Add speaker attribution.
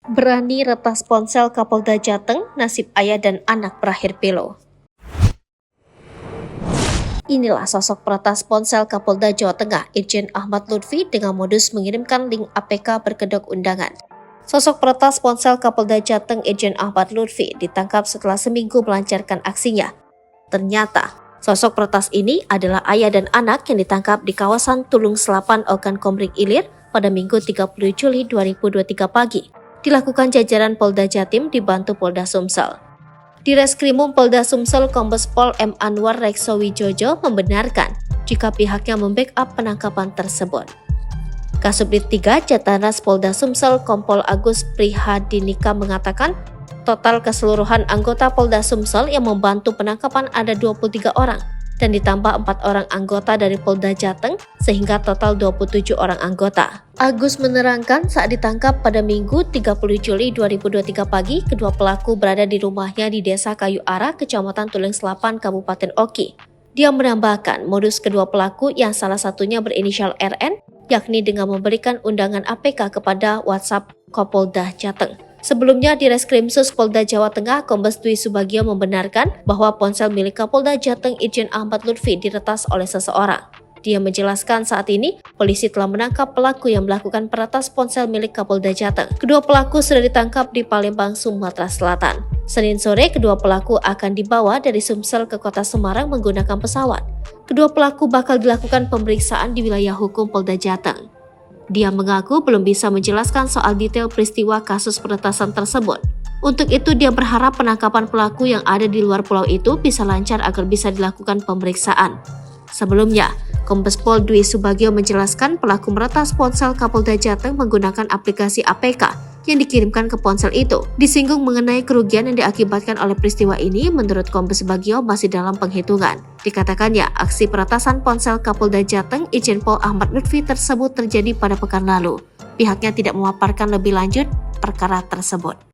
Speaker 1: Berani retas ponsel Kapolda Jateng, nasib ayah dan anak berakhir pilu. Inilah sosok peretas ponsel Kapolda Jawa Tengah, Irjen Ahmad Lutfi, dengan modus mengirimkan link APK berkedok undangan. Sosok peretas ponsel Kapolda Jateng, Irjen Ahmad Lutfi, ditangkap setelah seminggu melancarkan aksinya. Ternyata, sosok peretas ini adalah ayah dan anak yang ditangkap di kawasan Tulung Selapan, Ogan Komering Ilir pada Minggu 30 Juli 2023 pagi. Dilakukan jajaran Polda Jatim dibantu Polda Sumsel. Di Reskrimum Polda Sumsel, Kombes Pol M. Anwar Rekso Wijojo membenarkan jika pihaknya membackup penangkapan tersebut. Kasubdit 3 Jataras Polda Sumsel Kompol Agus Prihadinika mengatakan total keseluruhan anggota Polda Sumsel yang membantu penangkapan ada 23 orang dan ditambah 4 orang anggota dari Polda Jateng sehingga total 27 orang anggota. Agus menerangkan saat ditangkap pada Minggu 30 Juli 2023 pagi, kedua pelaku berada di rumahnya di Desa Kayu Ara, Kecamatan Tulung Selapan, Kabupaten Oki. Dia menambahkan modus kedua pelaku yang salah satunya berinisial RN, yakni dengan memberikan undangan APK kepada WhatsApp Kapolda Jateng. Sebelumnya di Reskrimsus Polda Jawa Tengah, Kombes Dwi Subagio membenarkan bahwa ponsel milik Kapolda Jateng Irjen Ahmad Lutfi diretas oleh seseorang. Dia menjelaskan saat ini polisi telah menangkap pelaku yang melakukan peretas ponsel milik Kapolda Jateng. Kedua pelaku sudah ditangkap di Palembang, Sumatera Selatan. Senin sore, kedua pelaku akan dibawa dari Sumsel ke kota Semarang menggunakan pesawat. Kedua pelaku bakal dilakukan pemeriksaan di wilayah hukum Polda Jateng. Dia mengaku belum bisa menjelaskan soal detail peristiwa kasus peretasan tersebut. Untuk itu, dia berharap penangkapan pelaku yang ada di luar pulau itu bisa lancar agar bisa dilakukan pemeriksaan. Sebelumnya, Kombes Pol Dwi Subagio menjelaskan pelaku meretas ponsel Kapolda Jateng menggunakan aplikasi APK yang dikirimkan ke ponsel itu. Disinggung mengenai kerugian yang diakibatkan oleh peristiwa ini, menurut Kombes Subagio masih dalam penghitungan. Dikatakannya, aksi peretasan ponsel Kapolda Jateng Irjen Pol Ahmad Lutfi tersebut terjadi pada pekan lalu. Pihaknya tidak memaparkan lebih lanjut perkara tersebut.